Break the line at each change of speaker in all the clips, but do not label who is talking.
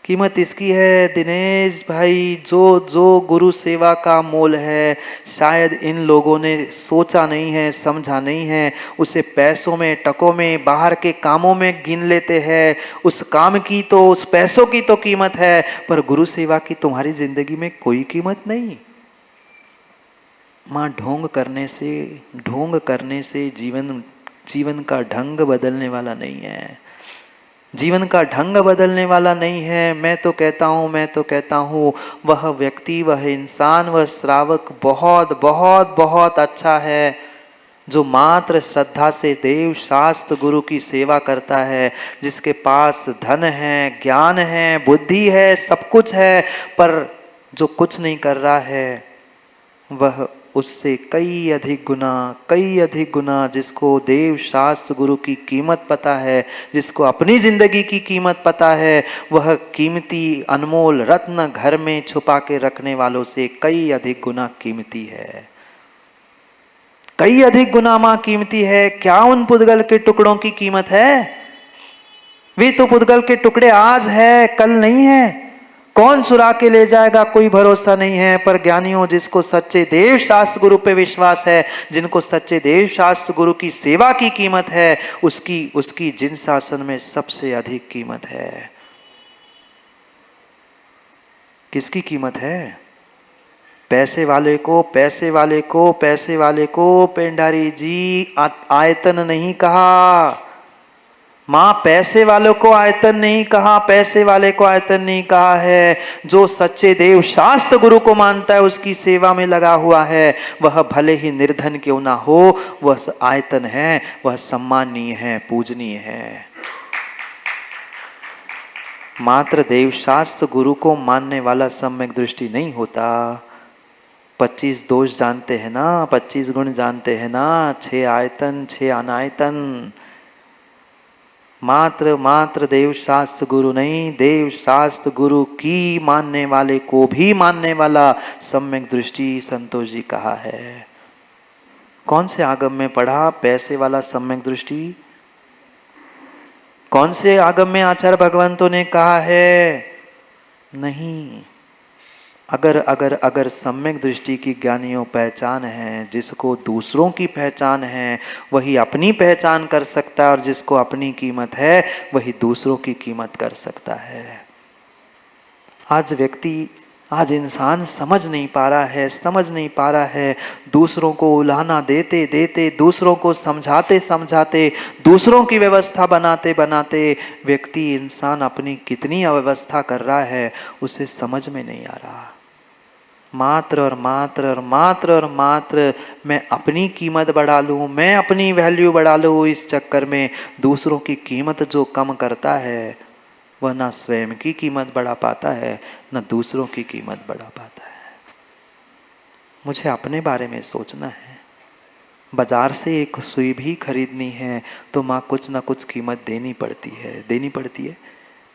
कीमत इसकी है दिनेश भाई, जो जो गुरु सेवा का मोल है, शायद इन लोगों ने सोचा नहीं है, समझा नहीं है। उसे पैसों में, टकों में, बाहर के कामों में गिन लेते हैं। उस काम की तो, उस पैसों की तो कीमत है, पर गुरु सेवा की तुम्हारी जिंदगी में कोई कीमत नहीं। माँ ढोंग करने से जीवन का ढंग बदलने वाला नहीं है। जीवन का ढंग बदलने वाला नहीं है। मैं तो कहता हूँ वह व्यक्ति, वह इंसान, वह श्रावक बहुत बहुत बहुत अच्छा है जो मात्र श्रद्धा से देव शास्त्र गुरु की सेवा करता है, जिसके पास धन है, ज्ञान है, बुद्धि है, सब कुछ है, पर जो कुछ नहीं कर रहा है वह उससे कई अधिक गुना जिसको देव शास्त्र गुरु की कीमत पता है, जिसको अपनी जिंदगी की कीमत पता है, वह कीमती अनमोल रत्न घर में छुपा के रखने वालों से कई अधिक गुना कीमती है। कई अधिक गुना मां कीमती है। क्या उन पुद्गल के टुकड़ों की कीमत है? वे तो पुद्गल के टुकड़े आज है, कल नहीं है। कौन चुरा के ले जाएगा कोई भरोसा नहीं है। पर ज्ञानियों, जिसको सच्चे देव शास्त्र गुरु पे विश्वास है, जिनको सच्चे देव शास्त्र गुरु की सेवा की कीमत है, उसकी जिन शासन में सबसे अधिक कीमत है। किसकी कीमत है? पैसे वाले को पेंडारी जी आयतन नहीं कहा। मां पैसे वालों को आयतन नहीं कहा, पैसे वाले को आयतन नहीं कहा है। जो सच्चे देव शास्त्र गुरु को मानता है, उसकी सेवा में लगा हुआ है, वह भले ही निर्धन क्यों ना हो, वह आयतन है, वह सम्माननीय है, पूजनीय है। मात्र देव शास्त्र गुरु को मानने वाला सम्यक दृष्टि नहीं होता। 25 दोष जानते हैं ना, 25 गुण जानते हैं ना, 6 आयतन, 6 अनायतन। मात्र देव शास्त्र गुरु नहीं, देव शास्त्र गुरु की मानने वाले को भी मानने वाला सम्यक दृष्टि संतोष जी कहा है। कौन से आगम में पढ़ा पैसे वाला सम्यक दृष्टि? कौन से आगम में आचार्य भगवंतों ने कहा है? नहीं। अगर सम्यक दृष्टि की ज्ञानियों पहचान है, जिसको दूसरों की पहचान है वही अपनी पहचान कर सकता है, और जिसको अपनी कीमत है वही दूसरों की कीमत कर सकता है। आज इंसान समझ नहीं पा रहा है। दूसरों को उलाहना देते देते, दूसरों को समझाते समझाते, दूसरों की व्यवस्था बनाते बनाते व्यक्ति, इंसान अपनी कितनी अव्यवस्था कर रहा है उसे समझ में नहीं आ रहा। मात्र मैं अपनी कीमत बढ़ा लूं, मैं अपनी वैल्यू बढ़ा लूं, इस चक्कर में दूसरों की कीमत जो कम करता है वह ना स्वयं की कीमत बढ़ा पाता है, ना दूसरों की कीमत बढ़ा पाता है। मुझे अपने बारे में सोचना है। बाजार से एक सुई भी खरीदनी है तो माँ कुछ ना कुछ कीमत देनी पड़ती है।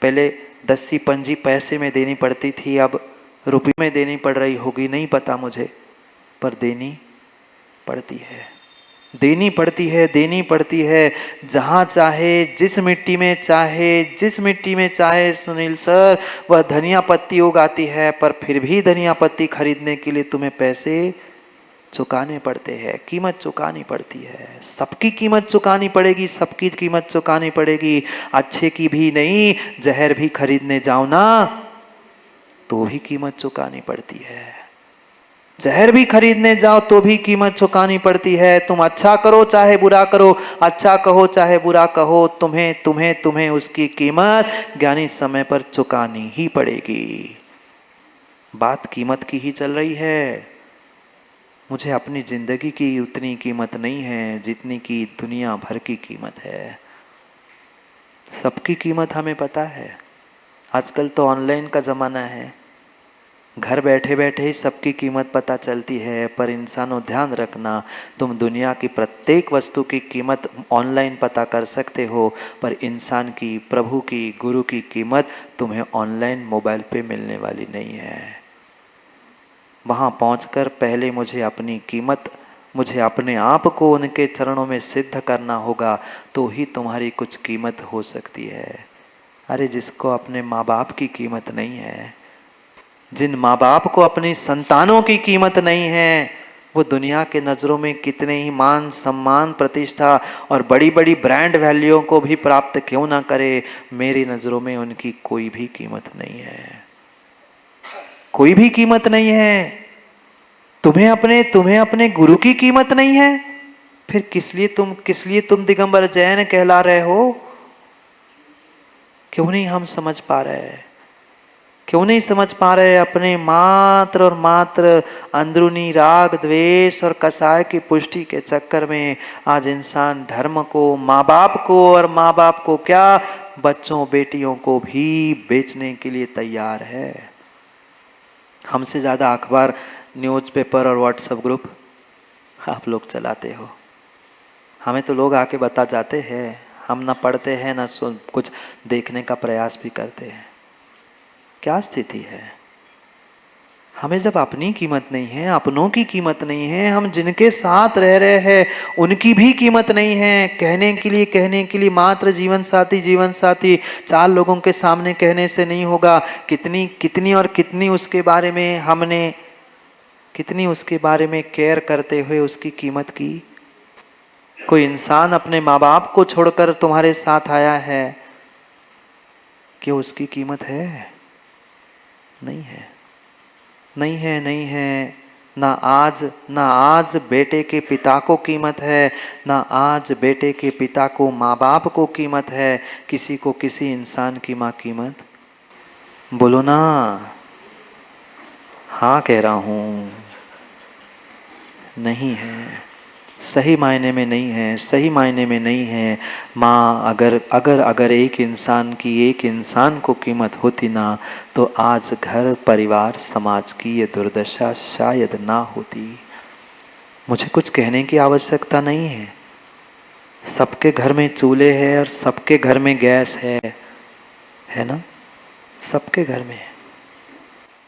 पहले 10 पंजी पैसे में देनी पड़ती थी, अब रुपये में देनी पड़ रही होगी, नहीं पता मुझे, पर देनी पड़ती है। जहाँ चाहे, जिस मिट्टी में चाहे सुनील सर, वह धनिया पत्ती उगाती है, पर फिर भी धनिया पत्ती खरीदने के लिए तुम्हें पैसे चुकाने पड़ते हैं, कीमत चुकानी पड़ती है। सबकी कीमत चुकानी पड़ेगी। अच्छे की भी नहीं, जहर भी खरीदने जाओ ना तो भी कीमत चुकानी पड़ती है। जहर भी खरीदने जाओ तो भी कीमत चुकानी पड़ती है। तुम अच्छा करो चाहे बुरा करो, अच्छा कहो चाहे बुरा कहो, तुम्हें उसकी कीमत ज्ञानी समय पर चुकानी ही पड़ेगी। बात कीमत की ही चल रही है। मुझे अपनी जिंदगी की उतनी कीमत नहीं है जितनी की दुनिया भर की कीमत है। सबकी कीमत हमें पता है। आजकल तो ऑनलाइन का ज़माना है, घर बैठे बैठे ही सबकी कीमत पता चलती है। पर इंसानों, ध्यान रखना, तुम दुनिया की प्रत्येक वस्तु की कीमत ऑनलाइन पता कर सकते हो, पर इंसान की, प्रभु की, गुरु की कीमत तुम्हें ऑनलाइन मोबाइल पे मिलने वाली नहीं है। वहाँ पहुंचकर पहले मुझे अपने आप को उनके चरणों में सिद्ध करना होगा, तो ही तुम्हारी कुछ कीमत हो सकती है। अरे जिसको अपने माँ बाप की कीमत नहीं है, जिन माँ बाप को अपनी संतानों की कीमत नहीं है, वो दुनिया के नज़रों में कितने ही मान सम्मान प्रतिष्ठा और बड़ी बड़ी ब्रांड वैल्यू को भी प्राप्त क्यों ना करे, मेरी नज़रों में उनकी कोई भी कीमत नहीं है, कोई भी कीमत नहीं है। तुम्हें अपने गुरु की कीमत नहीं है, फिर किस लिए तुम दिगंबर जैन कहला रहे हो? क्यों नहीं हम समझ पा रहे, क्यों नहीं समझ पा रहे? अपने मात्र और मात्र अंदरूनी राग द्वेष और कसाय की पुष्टि के चक्कर में आज इंसान धर्म को, माँ बाप को, और माँ बाप को क्या, बच्चों बेटियों को भी बेचने के लिए तैयार है। हमसे ज़्यादा अखबार, न्यूज़पेपर और व्हाट्सएप ग्रुप आप लोग चलाते हो। हमें तो लोग आके बता जाते हैं, हम ना पढ़ते हैं ना कुछ देखने का प्रयास भी करते हैं। क्या स्थिति है? हमें जब अपनी कीमत नहीं है, अपनों की कीमत नहीं है, हम जिनके साथ रह रहे हैं उनकी भी कीमत नहीं है। कहने के लिए मात्र जीवन साथी 4 लोगों के सामने कहने से नहीं होगा। कितनी उसके बारे में हमने, कितनी उसके बारे में केयर करते हुए उसकी कीमत की। कोई इंसान अपने माँ बाप को छोड़कर तुम्हारे साथ आया है, क्या उसकी कीमत है? नहीं है, नहीं है, नहीं है। ना आज बेटे के पिता को कीमत है, ना आज बेटे के पिता को माँ बाप को कीमत है, किसी को किसी इंसान की माँ कीमत। बोलो ना, हाँ कह रहा हूँ, नहीं है, सही मायने में नहीं है, सही मायने में नहीं है। माँ अगर एक इंसान को कीमत होती ना, तो आज घर परिवार समाज की ये दुर्दशा शायद ना होती। मुझे कुछ कहने की आवश्यकता नहीं है। सबके घर में चूल्हे हैं और सबके घर में गैस है ना? सबके घर में।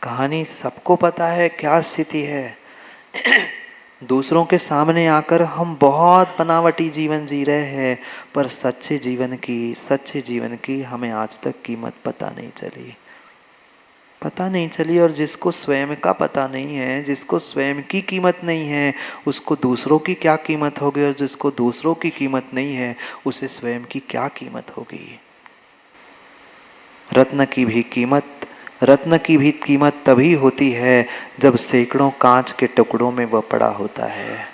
कहानी सबको पता है क्या स्थिति है। दूसरों के सामने आकर हम बहुत बनावटी जीवन जी रहे हैं, पर सच्चे जीवन की हमें आज तक कीमत पता नहीं चली। और जिसको स्वयं का पता नहीं है, जिसको स्वयं की कीमत नहीं है, उसको दूसरों की क्या कीमत होगी, और जिसको दूसरों की कीमत नहीं है, उसे स्वयं की क्या कीमत होगी। रत्न की भी कीमत तभी होती है जब सैकड़ों कांच के टुकड़ों में वह पड़ा होता है।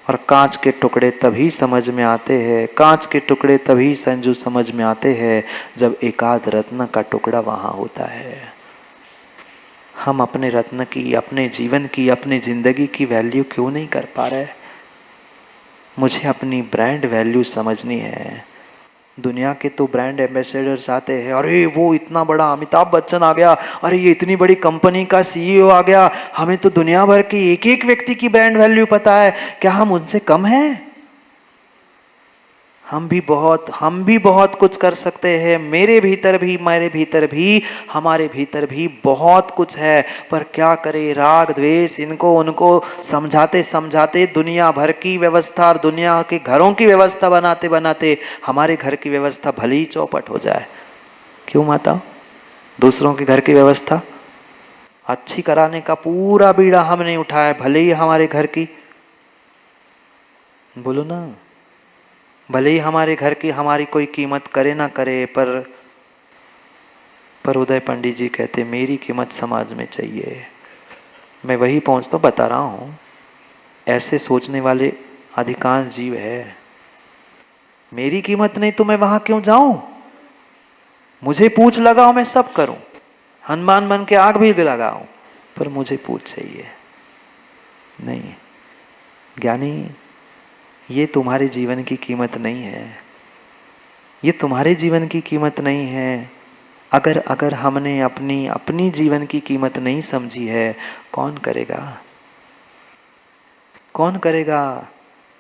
और कांच के टुकड़े तभी समझ में आते हैं, कांच के टुकड़े तभी संजू समझ में आते हैं जब एकाध रत्न का टुकड़ा वहाँ होता है। हम अपने रत्न की, अपने जीवन की, अपनी जिंदगी की वैल्यू क्यों नहीं कर पा रहे? मुझे अपनी ब्रांड वैल्यू समझनी है। दुनिया के तो ब्रांड एम्बेसडर्स आते हैं, अरे वो इतना बड़ा अमिताभ बच्चन आ गया, अरे ये इतनी बड़ी कंपनी का सीईओ आ गया, हमें तो दुनिया भर के एक एक व्यक्ति की ब्रांड वैल्यू पता है। क्या हम उनसे कम हैं? हम भी बहुत कुछ कर सकते हैं। मेरे भीतर भी हमारे भीतर भी बहुत कुछ है, पर क्या करें, राग द्वेष इनको उनको समझाते दुनिया भर की व्यवस्था और दुनिया के घरों की व्यवस्था बनाते हमारे घर की व्यवस्था भले ही चौपट हो जाए। क्यों माता? दूसरों के घर की व्यवस्था अच्छी कराने का पूरा बीड़ा हमने उठाया, भले ही हमारे घर की, बोलो ना, भले ही हमारे घर की हमारी कोई कीमत करे ना करे, पर उदय पंडित जी कहते मेरी कीमत समाज में चाहिए। मैं वही पहुंचता बता रहा हूँ, ऐसे सोचने वाले अधिकांश जीव है। मेरी कीमत नहीं तो मैं वहां क्यों जाऊं? मुझे पूछ लगाओ, मैं सब करूं, हनुमान बन के आग भी लगाऊं, पर मुझे पूछ चाहिए। नहीं ज्ञानी, ये तुम्हारे जीवन की कीमत नहीं है, ये तुम्हारे जीवन की कीमत नहीं है। अगर हमने अपनी जीवन की कीमत नहीं समझी है, कौन करेगा? कौन करेगा?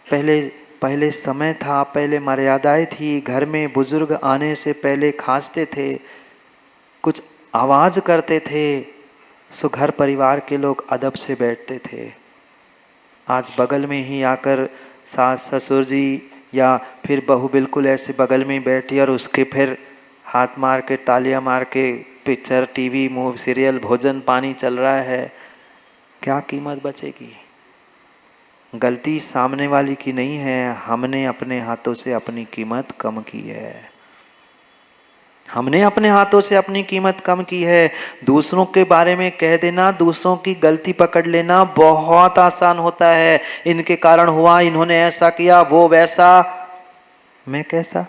पहले समय था, पहले मर्यादाएं थी, घर में बुजुर्ग आने से पहले खांसते थे, कुछ आवाज करते थे, सो घर परिवार के लोग अदब से बैठते थे। आज बगल में ही आकर सास ससुर जी या फिर बहू बिल्कुल ऐसे बगल में बैठी और उसके फिर हाथ मार के, तालियां मार के पिक्चर, टीवी, मूवी, सीरियल, भोजन पानी चल रहा है, क्या कीमत बचेगी? गलती सामने वाली की नहीं है, हमने अपने हाथों से अपनी कीमत कम की है। हमने अपने हाथों से अपनी कीमत कम की है। दूसरों के बारे में कह देना, दूसरों की गलती पकड़ लेना बहुत आसान होता है। इनके कारण हुआ, इन्होंने ऐसा किया, वो वैसा, मैं कैसा,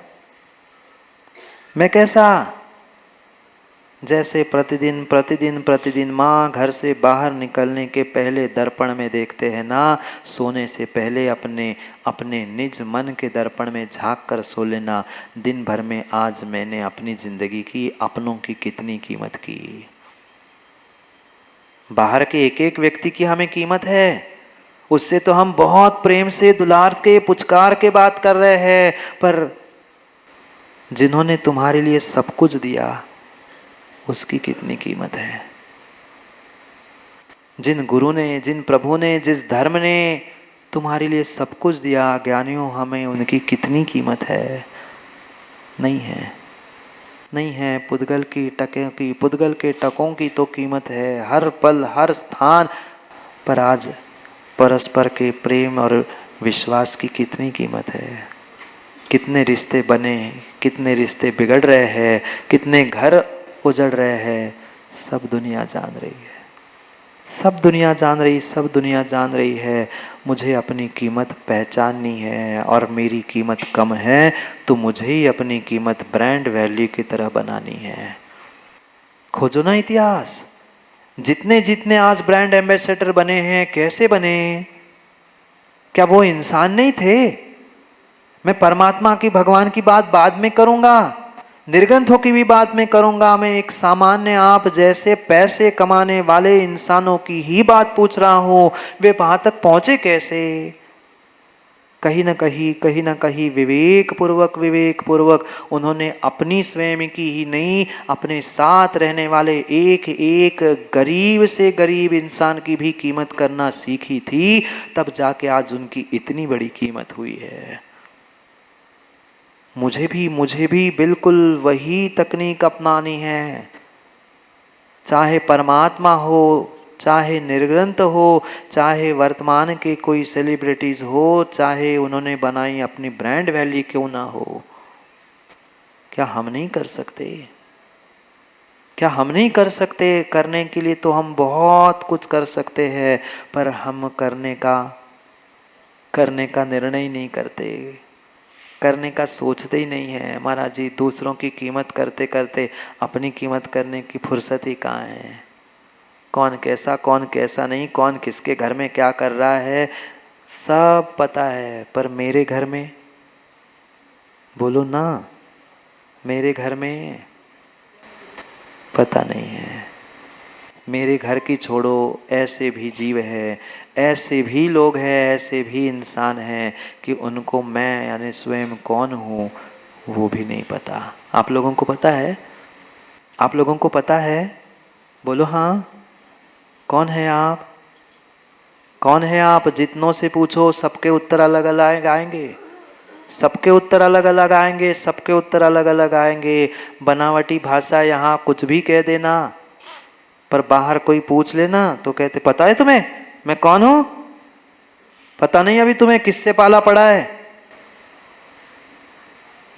मैं कैसा। जैसे प्रतिदिन प्रतिदिन प्रतिदिन माँ घर से बाहर निकलने के पहले दर्पण में देखते हैं ना, सोने से पहले अपने अपने निज मन के दर्पण में झांक कर सो लेना, दिन भर में आज मैंने अपनी जिंदगी की, अपनों की कितनी कीमत की। बाहर के एक एक व्यक्ति की हमें कीमत है, उससे तो हम बहुत प्रेम से दुलार के पुचकार के बात कर रहे हैं, पर जिन्होंने तुम्हारे लिए सब कुछ दिया उसकी कितनी कीमत है। जिन गुरु ने, जिन प्रभु ने, जिस धर्म ने तुम्हारे लिए सब कुछ दिया, ज्ञानियों, हमें उनकी कितनी कीमत है? नहीं है, नहीं है। पुद्गल की टकों की, पुद्गल के टकों की तो कीमत है हर पल हर स्थान पर। आज परस्पर के प्रेम और विश्वास की कितनी कीमत है? कितने रिश्ते बने, कितने रिश्ते बिगड़ रहे हैं, कितने घर उजड़ रहे हैं, सब दुनिया जान रही है, सब दुनिया जान रही, सब दुनिया जान रही है। मुझे अपनी कीमत पहचाननी है, और मेरी कीमत कम है तो मुझे ही अपनी कीमत ब्रांड वैल्यू की तरह बनानी है। खोजो ना इतिहास, जितने जितने आज ब्रांड एम्बेसडर बने हैं, कैसे बने? क्या वो इंसान नहीं थे? मैं परमात्मा की, भगवान की बात बाद में करूंगा, निर्ग्रंथों की भी बात में करूंगा। मैं एक सामान्य आप जैसे पैसे कमाने वाले इंसानों की ही बात पूछ रहा हूं। वे वहां तक पहुंचे कैसे? कहीं ना कहीं विवेक पूर्वक उन्होंने अपनी स्वयं की ही नहीं, अपने साथ रहने वाले एक एक गरीब से गरीब इंसान की भी कीमत करना सीखी थी। तब जाके आज उनकी इतनी बड़ी कीमत हुई है। मुझे भी बिल्कुल वही तकनीक अपनानी है। चाहे परमात्मा हो, चाहे निर्ग्रंथ हो, चाहे वर्तमान के कोई सेलिब्रिटीज हो, चाहे उन्होंने बनाई अपनी ब्रांड वैल्यू क्यों ना हो, क्या हम नहीं कर सकते? क्या हम नहीं कर सकते? करने के लिए तो हम बहुत कुछ कर सकते हैं, पर हम करने का निर्णय ही नहीं करते, करने का सोचते ही नहीं है। महाराज जी, दूसरों की कीमत करते करते अपनी कीमत करने की फुर्सत ही कहाँ है? कौन कैसा नहीं, कौन किसके घर में क्या कर रहा है, सब पता है, पर मेरे घर में बोलो ना, मेरे घर में पता नहीं है। मेरे घर की छोड़ो, ऐसे भी जीव है, ऐसे भी लोग हैं, ऐसे भी इंसान हैं कि उनको मैं यानी स्वयं कौन हूँ वो भी नहीं पता। आप लोगों को पता है? आप लोगों को पता है? बोलो हाँ। कौन है आप? कौन है आप? जितनों से पूछो सबके उत्तर अलग अलग आएंगे, सबके उत्तर अलग अलग आएंगे, सबके उत्तर अलग अलग आएंगे। बनावटी भाषा, यहाँ कुछ भी कह देना, पर बाहर कोई पूछ लेना तो कहते पता है तुम्हें मैं कौन हूं? पता नहीं अभी तुम्हें किससे पाला पड़ा है?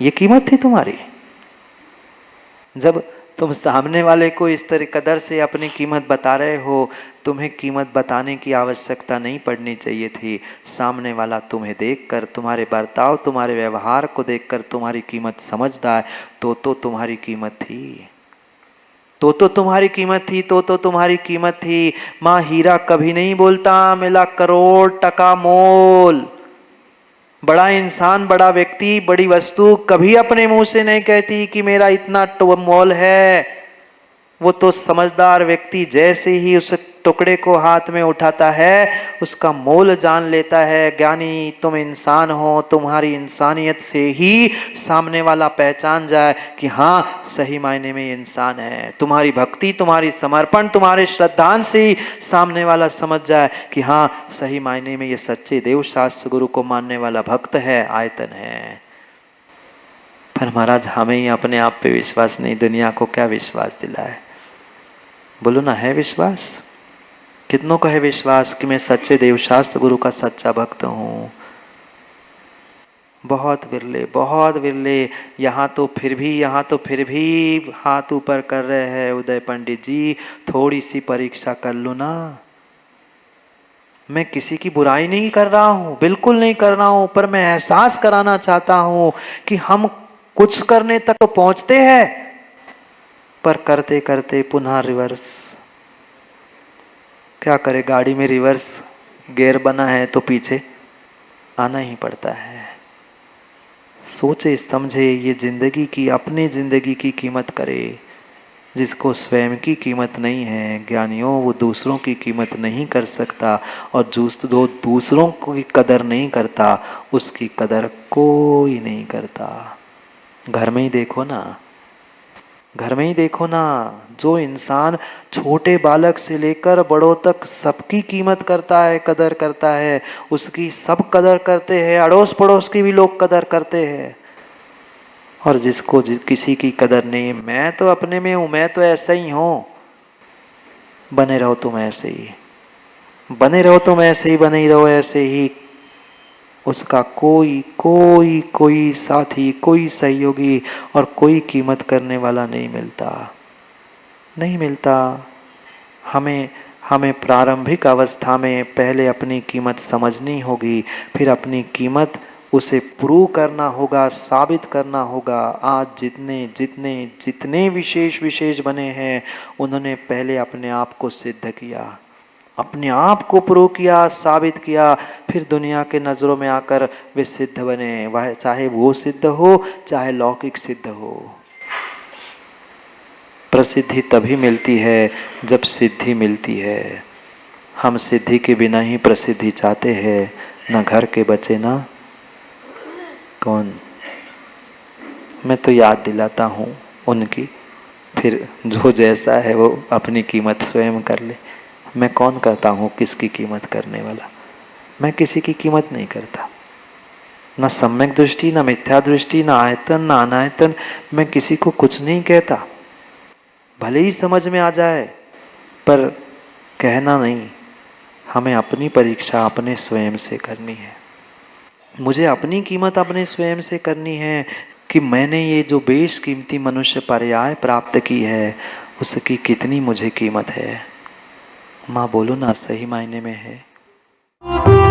ये कीमत थी तुम्हारी। जब तुम सामने वाले को इस तरह कदर से अपनी कीमत बता रहे हो, तुम्हें कीमत बताने की आवश्यकता नहीं पड़नी चाहिए थी। सामने वाला तुम्हें देखकर, तुम्हारे बर्ताव, तुम्हारे व्यवहार को देखकर तुम्हारी कीमत समझता है, तो तुम्हारी कीमत थी, तो तुम्हारी कीमत थी, तो तुम्हारी कीमत थी। माँ हीरा कभी नहीं बोलता मिला करोड़ टका मोल। बड़ा इंसान, बड़ा व्यक्ति, बड़ी वस्तु कभी अपने मुंह से नहीं कहती कि मेरा इतना मोल है। वो तो समझदार व्यक्ति जैसे ही उस टुकड़े को हाथ में उठाता है उसका मोल जान लेता है। ज्ञानी तुम इंसान हो, तुम्हारी इंसानियत से ही सामने वाला पहचान जाए कि हाँ सही मायने में इंसान है। तुम्हारी भक्ति, तुम्हारी समर्पण, तुम्हारे श्रद्धांजलि से सामने वाला समझ जाए कि हाँ सही मायने में ये सच्चे देव शास्त्र गुरु को मानने वाला भक्त है, आयतन है। पर महाराज हमें ही अपने आप पे विश्वास नहीं, दुनिया को क्या विश्वास दिलाए? बोलो ना, है विश्वास? कितनों को है विश्वास कि मैं सच्चे देवशास्त्र गुरु का सच्चा भक्त हूँ? बहुत विरले, बहुत विरले। यहाँ तो फिर भी हाथ ऊपर कर रहे हैं उदय पंडित जी, थोड़ी सी परीक्षा कर लो ना। मैं किसी की बुराई नहीं कर रहा हूँ, बिल्कुल नहीं कर रहा हूँ, पर मैं एहसास कराना चाहता हूँ कि हम कुछ करने तक तो पहुंचते हैं, पर करते करते पुनः रिवर्स। क्या करे, गाड़ी में रिवर्स गियर बना है तो पीछे आना ही पड़ता है। सोचे समझे ये जिंदगी की, अपनी जिंदगी की कीमत करे। जिसको स्वयं की कीमत नहीं है ज्ञानियों, वो दूसरों की कीमत नहीं कर सकता, और जो दूसरों की कदर नहीं करता उसकी कदर कोई नहीं करता। घर में ही देखो ना, घर में ही देखो ना, जो इंसान छोटे बालक से लेकर बड़ों तक सबकी कीमत करता है, कदर करता है, उसकी सब कदर करते हैं, अड़ोस पड़ोस की भी लोग कदर करते हैं। और जिसको किसी की कदर नहीं, मैं तो अपने में हूं, मैं तो ऐसा ही हूं, बने रहो तुम ऐसे ही, बने रहो तुम ऐसे ही, बने ही रहो ऐसे ही। उसका कोई कोई कोई साथी, कोई सहयोगी और कोई कीमत करने वाला नहीं मिलता, नहीं मिलता। हमें हमें प्रारंभिक अवस्था में पहले अपनी कीमत समझनी होगी, फिर अपनी कीमत उसे प्रूव करना होगा, साबित करना होगा। आज जितने जितने जितने विशेष विशेष बने हैं, उन्होंने पहले अपने आप को सिद्ध किया, अपने आप को प्रूव किया, साबित किया, फिर दुनिया के नज़रों में आकर वे सिद्ध बने। वह चाहे वो सिद्ध हो, चाहे लौकिक सिद्ध हो। प्रसिद्धि तभी मिलती है जब सिद्धि मिलती है। हम सिद्धि के बिना ही प्रसिद्धि चाहते हैं, ना घर के बच्चे ना कौन। मैं तो याद दिलाता हूँ उनकी, फिर जो जैसा है वो अपनी कीमत स्वयं कर ले। मैं कौन कहता हूँ किसकी कीमत करने वाला? मैं किसी की कीमत नहीं करता, ना सम्यक दृष्टि, ना मिथ्या दृष्टि, ना आयतन, ना अनायतन। मैं किसी को कुछ नहीं कहता, भले ही समझ में आ जाए, पर कहना नहीं। हमें अपनी परीक्षा अपने स्वयं से करनी है। मुझे अपनी कीमत अपने स्वयं से करनी है कि मैंने ये जो बेशकीमती मनुष्य पर्याय प्राप्त की है, उसकी कितनी मुझे कीमत है। माँ बोलो ना, सही मायने में है।